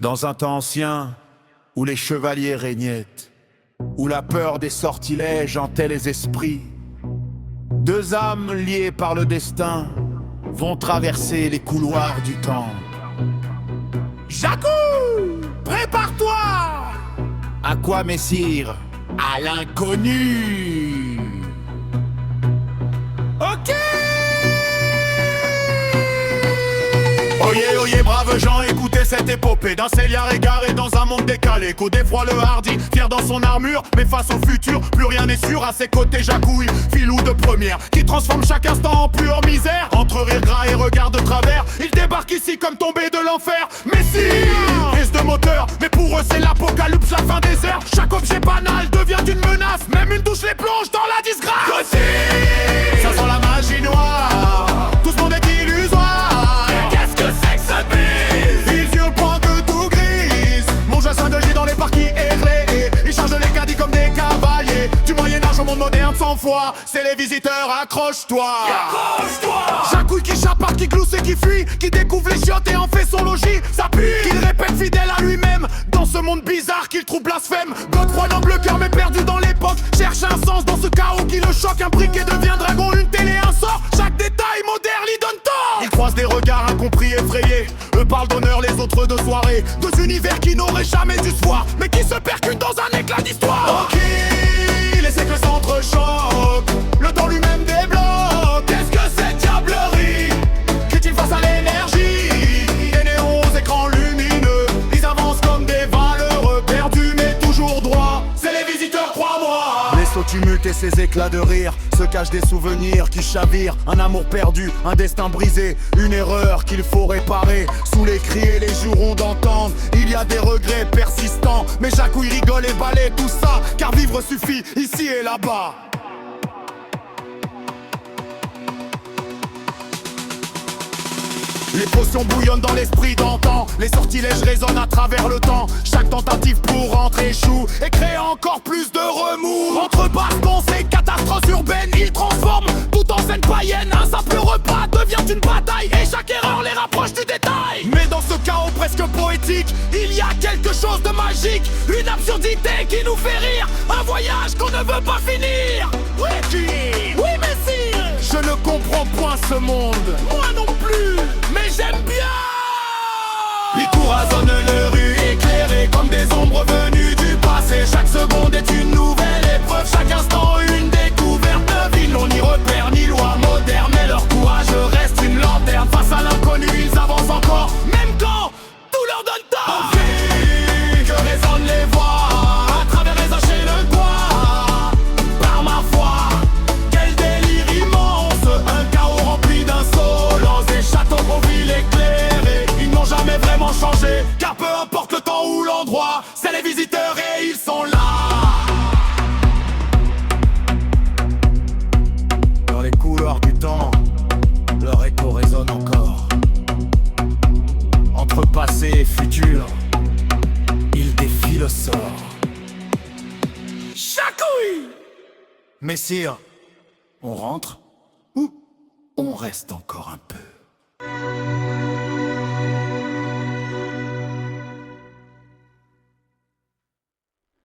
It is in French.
Dans un temps ancien, où les chevaliers régnaient, où la peur des sortilèges hantait les esprits, deux âmes liées par le destin vont traverser les couloirs du temps. Jacou, prépare-toi! À quoi, messire? À l'inconnu! Ok! Oyez, oyez, braves gens, écoutez cette épopée d'un Céliar égaré dans un monde décalé. Qu'au défroid le hardi, fier dans son armure, mais face au futur, plus rien n'est sûr. À ses côtés, Jacouille, filou de première, qui transforme chaque instant en pure misère. Entre rire gras et regard de travers, il débarque ici comme tombé de l'enfer. Messire, prise de moteur, mais pour eux c'est l'apocalypse, la fin des airs. Chaque objet banal devient une menace, même une douche les plonge dans la disgrâce. Côté, ça sent la magie noire, tout ce monde est illusoire. Qu'est-ce que c'est que ce bise? Ils yeux point que tout grise. Mon jassin de J dans les parcs qui errent. Ils chargent les caddies comme des cavaliers. Du Moyen-Âge au monde moderne sans foi. C'est les visiteurs, accroche-toi. Accroche-toi. Jacouille qui chaparde, qui glousse et qui fuit, qui découvre les chiottes et en fait son logis. Ça pue. Qu'il répète fidèle à lui-même dans ce monde bizarre qu'il trouve blasphème. Godefroy noble cœur mais perdu dans l'époque, cherche un sens dans ce chaos qui le choque. Un briquet devient dragon, une télé, un sort. Chaque détail moderne lui donne tort. Il croise des regards incompris, effrayés. Eux parlent d'honneur, les autres de soirée. Deux univers qui n'auraient jamais dû se voir, mais qui se percutent dans un éclat d'histoire. Ok, les siècles s'entrechoquent, le temps lui-même débloque. Qu'est-ce que cette diablerie? Qu'est-il face à l'énergie? Des néons aux écrans lumineux, ils avancent comme des valeureux, perdus mais toujours droits. C'est les visiteurs, crois-moi. Laisse au tumulte et ses éclats de rire se cachent des souvenirs qui chavirent. Un amour perdu, un destin brisé, une erreur qu'il faut réparer. Sous les cris et les jurons d'entendre, il y a des regrets persistants. Mais Jacouille rigole et balaie tout ça, car vivre suffit ici et là-bas. Les potions bouillonnent dans l'esprit d'antan, les sortilèges résonnent à travers le temps. Chaque tentative pour rentrer échoue et crée encore plus de remous. Entre bastons et catastrophes urbaines, ils transforment tout en scène païenne. Un simple repas devient une bataille et chaque erreur les rapproche du détail. Mais dans ce chaos presque poétique, il y a quelque chose de magique, une absurdité qui nous fait rire, un voyage qu'on ne veut pas finir. Oui, messire, je ne comprends point ce monde, moi non plus, mais j'aime bien. Ils courasonnent les rues éclairées comme des ombres venues du passé. Chaque seconde est une nouvelle épreuve, chaque instant une découverte de ville. On n'y repère ni loi moderne, mais leur courage reste une lanterne. Face à l'inconnu, ils avancent encore, même quand tout leur donne tort. Envie que résonnent les voix à travers les âges et le toit. Par ma foi, quel délire immense, un chaos rempli d'insolence. Des châteaux aux villes éclairées, ils n'ont jamais vraiment changé, car peu importe le temps ou l'endroit, c'est les visiteurs et ils sont là. Dans les couloirs du temps, leur écho résonne encore. Entre passé et futur, ils défient le sort. Jacouille! Messire, on rentre ou on reste encore un peu?